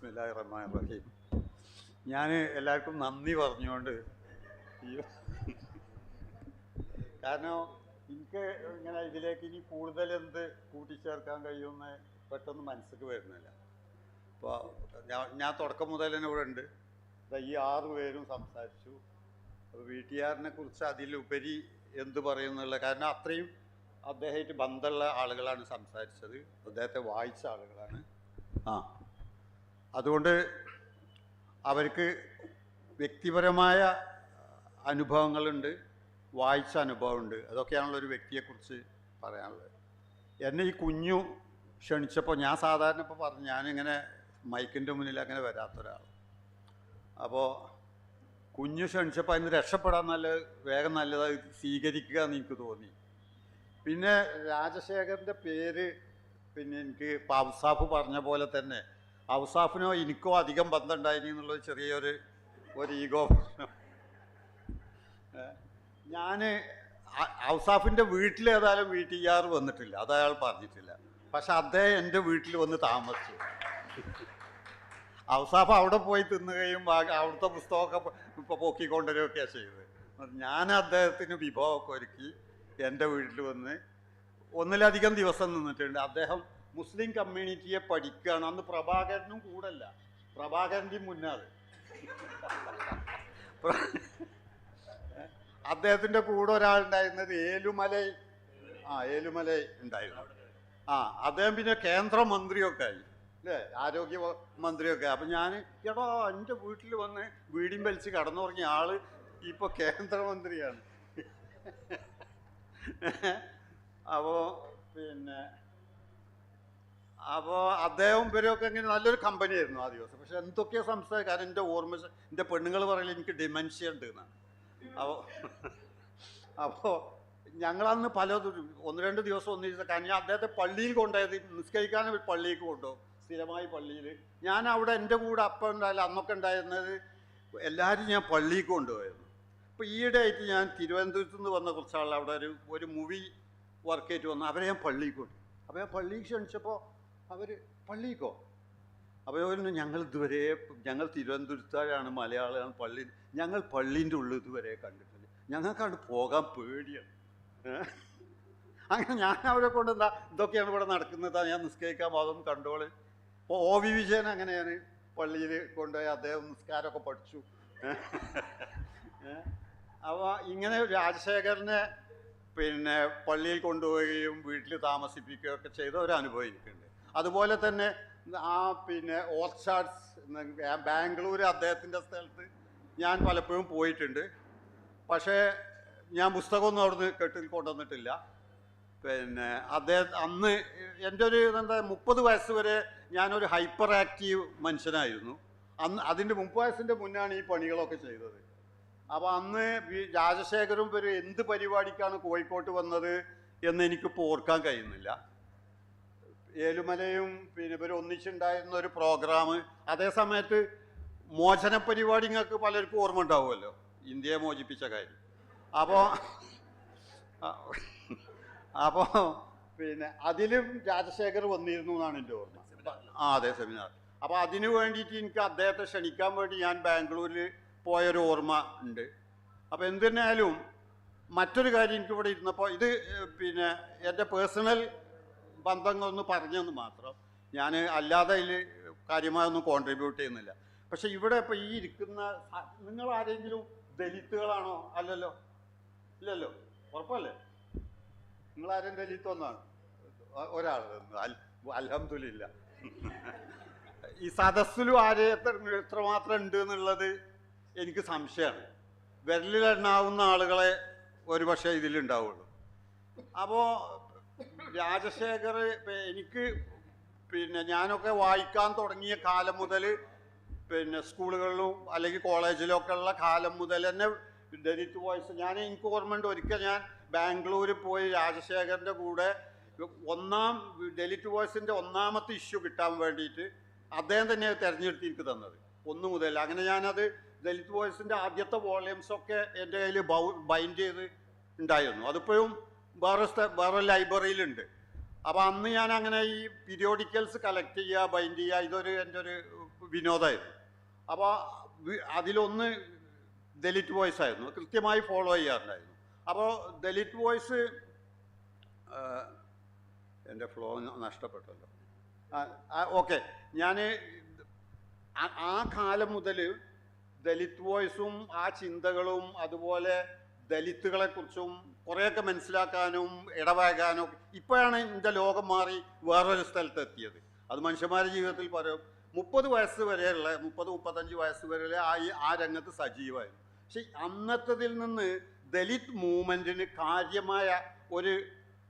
ബിസ്മില്ലാഹിർ റഹ്മാനിർ റഹീം. ഞാൻ എല്ലാവർക്കും നന്ദി പറഞ്ഞുകൊണ്ട് കാരണം എനിക്ക് ഇങ്ങനെ ഇതിലേക്ക് ഇനി കൂടുതൽ എന്ത് കൂട്ടിച്ചേർക്കാൻ കഴിയുമെന്ന് പെട്ടെന്ന് മനസ്സിലേക്ക് വരുന്നില്ല. അപ്പോൾ ഞാൻ തുടക്കം മുതൽ തന്നെ ഇവിടെ ഉണ്ട്. ഈ 6 പേരും സംസാരിച്ചു. അപ്പോൾ വീട്ടുകാരനെ കുറിച്ച് അതിലുപരി എന്ത് പറയുന്നുള്ള കാരണം അത്രയും അദ്ദേഹമായിട്ട് ബന്ധമുള്ള ആളുകളാണ് സംസാരിച്ചത്, അദ്ദേഹത്തെ വായിച്ച ആളുകളാണ്. അതുകൊണ്ട് അവർക്ക് വ്യക്തിപരമായ അനുഭവങ്ങളുണ്ട്, വായിച്ച അനുഭവമുണ്ട്. അതൊക്കെയാണല്ലോ ഒരു വ്യക്തിയെക്കുറിച്ച് പറയാനുള്ളത്. എന്നെ ഈ കുഞ്ഞു ക്ഷണിച്ചപ്പോൾ ഞാൻ സാധാരണ ഇപ്പോൾ പറഞ്ഞു ഞാനിങ്ങനെ മൈക്കിൻ്റെ മുന്നിൽ അങ്ങനെ വരാത്ത ഒരാൾ. അപ്പോൾ കുഞ്ഞു ക്ഷണിച്ചപ്പോൾ അതിന് രക്ഷപ്പെടാൻ വേഗം നല്ലതായി സ്വീകരിക്കുക എന്ന് എനിക്ക് തോന്നി. പിന്നെ രാജശേഖരൻ്റെ പേര് പിന്നെ എനിക്ക് ഇപ്പോൾ ഔസാഫ് പറഞ്ഞ പോലെ തന്നെ ഔസാഫിനോ എനിക്കോ അധികം ബന്ധം ഉണ്ടായിനി എന്നുള്ളത് ചെറിയൊരു ഈഗോ പ്രശ്നം. ഞാൻ ഔസാഫിൻ്റെ വീട്ടിലേതായാലും വീട്ടുകാർ വന്നിട്ടില്ല, അത് അയാൾ പറഞ്ഞിട്ടില്ല. പക്ഷെ അദ്ദേഹം എൻ്റെ വീട്ടിൽ വന്ന് താമസിച്ചു. ഔസാഫ് അവിടെ പോയി തിന്നുകയും അവിടുത്തെ പുസ്തകമൊക്കെ ഇപ്പോൾ പൊക്കിക്കൊണ്ടുവരികയൊക്കെയാണ് ചെയ്തത്. ഞാൻ അദ്ദേഹത്തിന് വിഭവമൊക്കെ ഒരുക്കി എൻ്റെ വീട്ടിൽ വന്ന് ഒന്നിലധികം ദിവസം നിന്നിട്ടുണ്ട്. അദ്ദേഹം മുസ്ലിം കമ്മ്യൂണിറ്റിയെ പഠിക്കുകയാണ്. അന്ന് പ്രഭാകരനും കൂടല്ല, പ്രഭാകരൻ്റെയും മുന്നാണ്. അദ്ദേഹത്തിൻ്റെ കൂടെ ഒരാളുണ്ടായിരുന്നത് ഏലുമല ഉണ്ടായിരുന്നു. അദ്ദേഹം പിന്നെ കേന്ദ്രമന്ത്രിയൊക്കെ ആയി അല്ലേ, ആരോഗ്യ മന്ത്രിയൊക്കെ. അപ്പം ഞാൻ എടോ എൻ്റെ വീട്ടിൽ വന്ന് വീടിയും വലിച്ച് കടന്നുറങ്ങിയ ആള് ഇപ്പോൾ കേന്ദ്രമന്ത്രിയാണ്. അപ്പോൾ അദ്ദേഹം ഇവരൊക്കെ ഇങ്ങനെ നല്ലൊരു കമ്പനിയായിരുന്നു ആ ദിവസം. പക്ഷെ എന്തൊക്കെയോ സംസാരിക്കാൻ എൻ്റെ ഓർമ്മ, എൻ്റെ പെണ്ണുങ്ങൾ പറയില്ല എനിക്ക് ഡിമെൻഷ്യ ഉണ്ട് എന്നാണ്. അപ്പോൾ ഞങ്ങളന്ന് പലതും 1-2 ദിവസം ഒന്നിച്ച് കാരണം അദ്ദേഹത്തെ പള്ളിയിൽ കൊണ്ടുപോയത് നിസ്കരിക്കാൻ പള്ളിയിലേക്ക് കൊണ്ടുപോകും, സ്ഥിരമായി പള്ളിയിൽ. ഞാൻ അവിടെ എൻ്റെ കൂടെ അപ്പം ഉണ്ടായില്ല, അന്നൊക്കെ ഉണ്ടായിരുന്നത് എല്ലാവരും ഞാൻ പള്ളിയിലേക്ക് കൊണ്ടുപോയിരുന്നു. അപ്പോൾ ഈയിടെ ആയിട്ട് ഞാൻ തിരുവനന്തപുരത്ത് നിന്ന് വന്ന കുറച്ചാൾ അവിടെ ഒരു മൂവി വർക്കായിട്ട് വന്നു. അവരെ ഞാൻ പള്ളിക്ക് കൊണ്ടു. അപ്പോൾ ഞാൻ പള്ളിക്ക് ക്ഷണിച്ചപ്പോൾ അവർ പള്ളിക്കോ? അപ്പോൾ ഞങ്ങൾ തിരുവനന്തപുരത്തുകാരാണ്, മലയാളിയാണ്, ഞങ്ങൾ പള്ളീൻ്റെ ഉള്ളിൽ ഇതുവരെ കണ്ടിട്ടില്ല, ഞങ്ങൾക്കാണ് പോകാൻ പേടിയാണ്. അങ്ങനെ ഞാൻ അവരെ കൊണ്ട് ഇതൊക്കെയാണ് ഇവിടെ നടക്കുന്നത്, ഞാൻ നിസ്കരിക്കാൻ അതൊന്നും കണ്ടോള്. അപ്പോൾ OV വിജയൻ അങ്ങനെയാണ് പള്ളിയിൽ കൊണ്ടുപോയി അദ്ദേഹം നിസ്കാരമൊക്കെ പഠിച്ചു. അപ്പോൾ ഇങ്ങനെ രാജശേഖരനെ പിന്നെ പള്ളിയിൽ കൊണ്ടുപോവുകയും വീട്ടിൽ താമസിപ്പിക്കുകയൊക്കെ ചെയ്ത ഒരു അനുഭവം എനിക്കുണ്ട്. അതുപോലെ തന്നെ പിന്നെ ഓർച്ചാഡ്സ് ബാംഗ്ലൂർ അദ്ദേഹത്തിൻ്റെ സ്ഥലത്ത് ഞാൻ പലപ്പോഴും പോയിട്ടുണ്ട്. പക്ഷേ ഞാൻ പുസ്തകമൊന്നും അവിടുന്ന് കെട്ടിൽ കൊണ്ടുവന്നിട്ടില്ല. പിന്നെ അന്ന് എൻ്റെ ഒരു 30 വയസ്സ് വരെ ഞാനൊരു ഹൈപ്പർ ആക്റ്റീവ് മനുഷ്യനായിരുന്നു. അതിൻ്റെ 30 വയസ്സിൻ്റെ മുന്നാണ് ഈ പണികളൊക്കെ ചെയ്തത്. അപ്പോൾ അന്ന് രാജശേഖരും ഇവർ എന്ത് പരിപാടിക്കാണ് കോഴിക്കോട്ട് വന്നത് എന്ന് എനിക്കിപ്പോൾ ഓർക്കാൻ കഴിയുന്നില്ല. ഏലുമലയും പിന്നെ ഇവർ ഒന്നിച്ചുണ്ടായിരുന്ന ഒരു പ്രോഗ്രാം, അതേ സമയത്ത് മോചന പരിപാടി നിങ്ങൾക്ക് പലർക്കും ഓർമ്മ ഉണ്ടാവുമല്ലോ, ഇന്ത്യയെ മോചിപ്പിച്ച കാര്യം. അപ്പോൾ പിന്നെ അതിലും രാജശേഖർ വന്നിരുന്നു എന്നാണ് എൻ്റെ ഓർമ്മ. അതെ, സെമിനാർ. അപ്പോൾ അതിനു വേണ്ടിയിട്ട് എനിക്ക് അദ്ദേഹത്തെ ക്ഷണിക്കാൻ വേണ്ടി ഞാൻ ബാംഗ്ലൂരിൽ പോയൊരു ഓർമ്മ ഉണ്ട്. അപ്പോൾ എന്തിനായാലും മറ്റൊരു കാര്യം എനിക്കിവിടെ ഇരുന്നപ്പോൾ ഇത് പിന്നെ എൻ്റെ പേഴ്സണൽ ബന്ധങ്ങളൊന്ന് പറഞ്ഞെന്ന് മാത്രം, ഞാൻ അല്ലാതെ അതിൽ കാര്യമായൊന്നും കോൺട്രിബ്യൂട്ട് ചെയ്യുന്നില്ല. പക്ഷെ ഇവിടെ ഇപ്പോൾ ഈ ഇരിക്കുന്ന നിങ്ങൾ ആരെങ്കിലും ദലിത്തുകളാണോ? അല്ലല്ലോ, ഇല്ലല്ലോ, ഉറപ്പല്ലേ? നിങ്ങളാരും ദലിത്തൊന്നാണ്? ഒരാൾ അൽഹംദുലില്ലാ. ഈ സദസ്സിലും എത്രമാത്രം ഉണ്ട് എന്നുള്ളത് എനിക്ക് സംശയമാണ്. വിരലിലെണ്ണാവുന്ന ആളുകളെ ഒരു പക്ഷേ ഇതിലുണ്ടാവുള്ളൂ. അപ്പോൾ രാജശേഖർ എനിക്ക് പിന്നെ ഞാനൊക്കെ വായിക്കാൻ തുടങ്ങിയ കാലം മുതൽ പിന്നെ സ്കൂളുകളിലും അല്ലെങ്കിൽ കോളേജിലൊക്കെ ഉള്ള കാലം മുതൽ തന്നെ ദലിത് വോയിസ് എനിക്ക് ഓർമ്മയുണ്ട്. ഒരിക്കൽ ഞാൻ ബാംഗ്ലൂരിൽ പോയി രാജശേഖരൻ്റെ കൂടെ ദലിത് വോയിസിൻ്റെ 1ാമത്തെ ഇഷ്യൂ കിട്ടാൻ വേണ്ടിയിട്ട് അദ്ദേഹം തന്നെ തിരഞ്ഞെടുത്ത് എനിക്ക് തന്നത് 1 മുതൽ. അങ്ങനെ ഞാനത് ദലിത് വോയിസിൻ്റെ ആദ്യത്തെ വോളിയൂംസൊക്കെ എൻ്റെ കയ്യിൽ ബൈൻഡ് ചെയ്ത് ഉണ്ടായിരുന്നു. അതിപ്പോഴും വേറെ ലൈബ്രറിയിലുണ്ട്. അപ്പോൾ അന്ന് ഞാൻ അങ്ങനെ ഈ പീരിയോഡിക്കൽസ് കളക്ട് ചെയ്യുക, ബൈൻഡ് ചെയ്യുക, ഇതൊരു എൻ്റെ ഒരു വിനോദമായിരുന്നു. അപ്പോൾ അതിലൊന്ന് ദലിത് വോയിസ് ആയിരുന്നു, കൃത്യമായി ഫോളോ ചെയ്യാറുണ്ടായിരുന്നു. അപ്പോൾ ദലിത് വോയിസ് എൻ്റെ ഫ്ലോ നഷ്ടപ്പെട്ടല്ലോ. ഓക്കെ, ഞാൻ ആ കാലം മുതൽ ദലിത് വോയിസും ആ ചിന്തകളും അതുപോലെ ദലിത്തുകളെക്കുറിച്ചും കുറേയൊക്കെ മനസ്സിലാക്കാനും ഇടപഴകാനും ഇപ്പോഴാണ് എൻ്റെ ലോകം മാറി വേറൊരു സ്ഥലത്ത് എത്തിയത്. അത് മനുഷ്യന്മാരുടെ ജീവിതത്തിൽ പറയും 30 വയസ്സ് വരെയുള്ള 30-35 വയസ്സ് വരെ ആ രംഗത്ത് സജീവമായിരുന്നു. പക്ഷെ അന്നത്തതിൽ നിന്ന് ദലിത് മൂവ്മെൻറ്റിന് കാര്യമായ ഒരു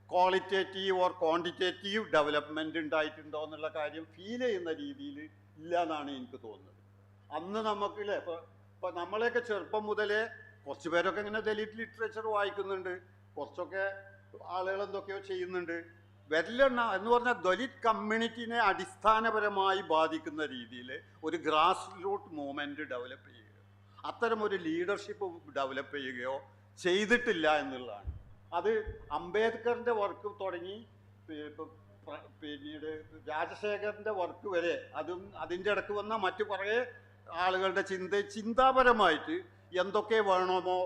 ക്വാളിറ്റേറ്റീവ് ഓർ ക്വാണ്ടിറ്റേറ്റീവ് ഡെവലപ്മെൻറ്റ് ഉണ്ടായിട്ടുണ്ടോ എന്നുള്ള കാര്യം ഫീൽ ചെയ്യുന്ന രീതിയിൽ ഇല്ല എന്നാണ് എനിക്ക് തോന്നുന്നത്. അന്ന് നമുക്കില്ലേ ഇപ്പോൾ നമ്മളെയൊക്കെ ചെറുപ്പം മുതലേ കുറച്ച് പേരൊക്കെ ഇങ്ങനെ ദലിത് ലിറ്ററേച്ചർ വായിക്കുന്നുണ്ട്, കുറച്ചൊക്കെ ആളുകൾ എന്തൊക്കെയോ ചെയ്യുന്നുണ്ട്. വെല്ലെണ്ണ എന്ന് പറഞ്ഞാൽ ദലിത് കമ്മ്യൂണിറ്റിനെ അടിസ്ഥാനപരമായി ബാധിക്കുന്ന രീതിയിൽ ഒരു ഗ്രാസ് റൂട്ട് മൂവ്മെൻറ്റ് ഡെവലപ്പ് ചെയ്യുകയോ അത്തരം ഒരു ലീഡർഷിപ്പ് ഡെവലപ്പ് ചെയ്യുകയോ ചെയ്തിട്ടില്ല എന്നുള്ളതാണ്. അത് അംബേദ്കറിൻ്റെ വർക്ക് തുടങ്ങി പിന്നീട് രാജശേഖരൻ്റെ വർക്ക് വരെ അതും അതിൻ്റെ ഇടയ്ക്ക് വന്ന മറ്റു കുറേ ആളുകളുടെ ചിന്താപരമായിട്ട് എന്തൊക്കെ വേണമോ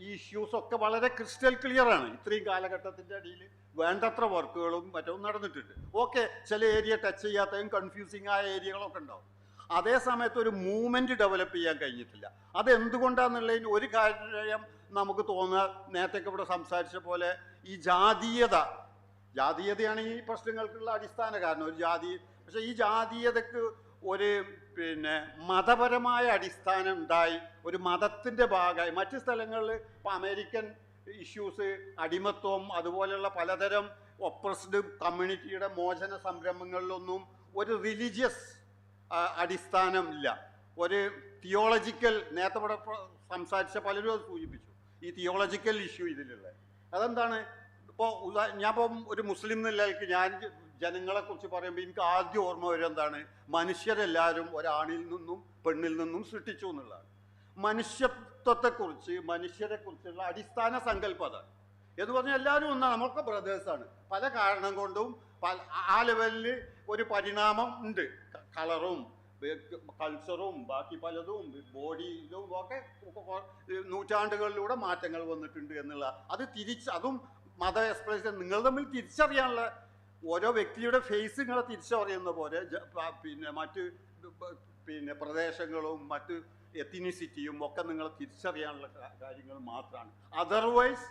ഈ ഇഷ്യൂസൊക്കെ വളരെ ക്രിസ്റ്റൽ ക്ലിയറാണ്. ഇത്രയും കാലഘട്ടത്തിൻ്റെ ഇടയിൽ വേണ്ടത്ര വർക്കുകളും മറ്റും നടന്നിട്ടുണ്ട്. ഓക്കെ, ചില ഏരിയ ടച്ച് ചെയ്യാത്തതും കൺഫ്യൂസിങ് ആയ ഏരിയകളൊക്കെ ഉണ്ടാവും. അതേ സമയത്ത് ഒരു മൂവ്മെൻറ്റ് ഡെവലപ്പ് ചെയ്യാൻ കഴിഞ്ഞിട്ടില്ല. അതെന്തുകൊണ്ടാണെന്നുള്ളതിന് ഒരു കാര്യം നമുക്ക് തോന്നുക, നേരത്തെ ഇവിടെ സംസാരിച്ച പോലെ ഈ ജാതീയതയാണ് ഈ പ്രശ്നങ്ങൾക്കുള്ള അടിസ്ഥാന കാരണം. ഒരു പക്ഷേ ഈ ജാതീയതക്ക് ഒരു മതപരമായ അടിസ്ഥാനം ഉണ്ടായി, ഒരു മതത്തിൻ്റെ ഭാഗമായി മറ്റ് സ്ഥലങ്ങളിൽ ഇപ്പോൾ അമേരിക്കൻ ഇഷ്യൂസ്, അടിമത്വം, അതുപോലെയുള്ള പലതരം ഒപ്രസ്ഡ് കമ്മ്യൂണിറ്റിയുടെ മോചന സംരംഭങ്ങളിലൊന്നും ഒരു റിലീജിയസ് അടിസ്ഥാനം ഇല്ല. ഒരു തിയോളജിക്കൽ, നേരത്തെ ഇവിടെ സംസാരിച്ച പലരും അത് സൂചിപ്പിച്ചു, ഈ തിയോളജിക്കൽ ഇഷ്യൂ ഇതിലുള്ള അതെന്താണ്. ഇപ്പോൾ ഞാനിപ്പം ഒരു മുസ്ലിം നിലയ്ക്ക് ഞാൻ ജനങ്ങളെക്കുറിച്ച് പറയുമ്പോൾ എനിക്ക് ആദ്യം ഓർമ്മ വരും എന്താണ്, മനുഷ്യരെല്ലാവരും ഒരാണിൽ നിന്നും പെണ്ണിൽ നിന്നും സൃഷ്ടിച്ചു എന്നുള്ളതാണ്. മനുഷ്യത്വത്തെക്കുറിച്ച്, മനുഷ്യരെക്കുറിച്ചുള്ള അടിസ്ഥാന സങ്കല്പത എന്ന് പറഞ്ഞാൽ എല്ലാവരും ഒന്നാണ്, നമ്മളൊക്കെ ബ്രദേഴ്സാണ്. പല കാരണം കൊണ്ടും ആ ലെവലിൽ ഒരു പരിണാമം ഉണ്ട്. കളറും കൾച്ചറും ബാക്കി പലതും ബോഡിയിലും ഒക്കെ നൂറ്റാണ്ടുകളിലൂടെ മാറ്റങ്ങൾ വന്നിട്ടുണ്ട് എന്നുള്ള അതും മത എക്സ്പ്രഷൻ നിങ്ങൾ തമ്മിൽ തിരിച്ചറിയാനുള്ള ഓരോ വ്യക്തിയുടെ ഫേസ് നിങ്ങളെ തിരിച്ചറിയുന്ന പോലെ മറ്റ് പ്രദേശങ്ങളും മറ്റ് എത്തിനിസിറ്റിയും ഒക്കെ നിങ്ങൾ തിരിച്ചറിയാനുള്ള കാര്യങ്ങൾ മാത്രമാണ്. Otherwise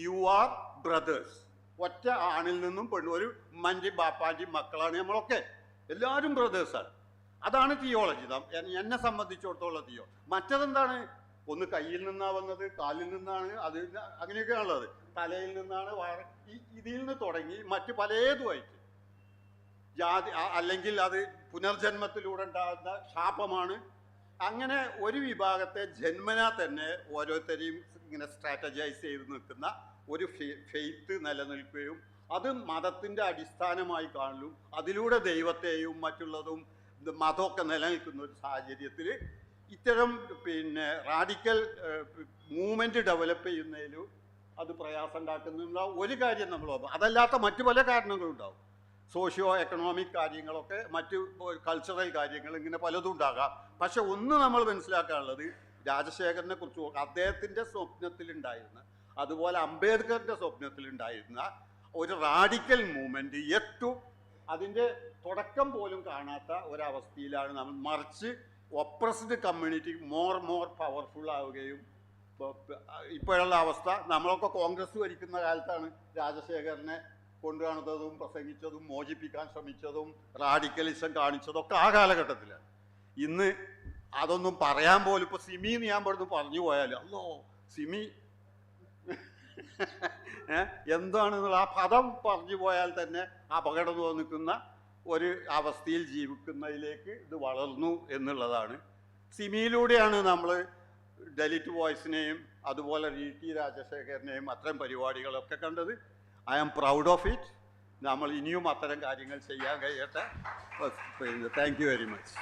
you are brothers. ഒറ്റ ആണിൽ നിന്നും ഒരു ഉമ്മൻ്റെയും ബാപ്പാൻ്റെയും മക്കളാണ് നമ്മളൊക്കെ, എല്ലാവരും ബ്രദേഴ്സാണ്. അതാണ് തിയോളജി. എന്നെ സംബന്ധിച്ചിടത്തോളം മറ്റതെന്താണ്, ഒന്ന് കയ്യിൽ നിന്നാണ് വന്നത്, കാലിൽ നിന്നാണ്, അത് അങ്ങനെയൊക്കെയാണുള്ളത്, തലയിൽ നിന്നാണ്, ഇതിൽ നിന്ന് തുടങ്ങി മറ്റു പലതുമായിട്ട് അല്ലെങ്കിൽ അത് പുനർജന്മത്തിലൂടെ ഉണ്ടാകുന്ന ശാപമാണ്. അങ്ങനെ ഒരു വിഭാഗത്തെ ജന്മനാ തന്നെ ഓരോരുത്തരെയും ഇങ്ങനെ സ്ട്രാറ്റജൈസ് ചെയ്ത് നിൽക്കുന്ന ഒരു ഫെയ്ത്ത് നിലനിൽക്കുകയും അത് മതത്തിൻ്റെ അടിസ്ഥാനമായി കാണലും അതിലൂടെ ദൈവത്തെയും മറ്റുള്ളതും മതമൊക്കെ നിലനിൽക്കുന്ന ഒരു സാഹചര്യത്തിൽ ഇത്തരം റാഡിക്കൽ മൂവ്മെൻറ്റ് ഡെവലപ്പ് ചെയ്യുന്നതിലും അത് പ്രയാസം ഉണ്ടാക്കുന്ന ഒരു കാര്യം നമ്മൾ അതല്ലാത്ത മറ്റു പല കാരണങ്ങളുണ്ടാവും. സോഷ്യോ എക്കണോമിക് കാര്യങ്ങളൊക്കെ, മറ്റു കൾച്ചറൽ കാര്യങ്ങൾ, ഇങ്ങനെ പലതും ഉണ്ടാകാം. പക്ഷെ ഒന്ന് നമ്മൾ മനസ്സിലാക്കാനുള്ളത്, രാജശേഖരനെ കുറിച്ച് അദ്ദേഹത്തിൻ്റെ സ്വപ്നത്തിലുണ്ടായിരുന്ന, അതുപോലെ അംബേദ്കറിൻ്റെ സ്വപ്നത്തിലുണ്ടായിരുന്ന ഒരു റാഡിക്കൽ മൂവ്മെൻറ്റ് ഏറ്റവും അതിൻ്റെ തുടക്കം പോലും കാണാത്ത ഒരവസ്ഥയിലാണ് നമ്മൾ. മറിച്ച് ഒപ്രസ്ഡ് കമ്മ്യൂണിറ്റി മോർ പവർഫുൾ ആവുകയും ഇപ്പോഴുള്ള അവസ്ഥ, നമ്മളൊക്കെ കോൺഗ്രസ് ഭരിക്കുന്ന കാലത്താണ് രാജശേഖരനെ കൊണ്ടുവന്നതും പ്രസംഗിച്ചതും മോചിപ്പിക്കാൻ ശ്രമിച്ചതും റാഡിക്കലിസം കാണിച്ചതും ഒക്കെ ആ കാലഘട്ടത്തിലാണ്. ഇന്ന് അതൊന്നും പറയാൻ പോലും, ഇപ്പോൾ സിമിന്ന് ഞാൻ ഇവിടുന്ന് പറഞ്ഞു പോയാലും അല്ലോ സിമി എന്താണെന്നുള്ള ആ പദം പറഞ്ഞു പോയാൽ തന്നെ അപകടം തോന്നിക്കുന്ന ഒരു അവസ്ഥയിൽ ജീവിക്കുന്നതിലേക്ക് ഇത് വളർന്നു എന്നുള്ളതാണ്. സിമിയിലൂടെയാണ് നമ്മൾ ദലിത് വോയിസിനെയും അതുപോലെ ടി രാജശേഖരനെയും അത്തരം പരിപാടികളൊക്കെ കണ്ടത്. I am proud of it. നമ്മൾ ഇനിയും അത്തരം കാര്യങ്ങൾ ചെയ്യാൻ കഴിയട്ടെ. Thank you very much.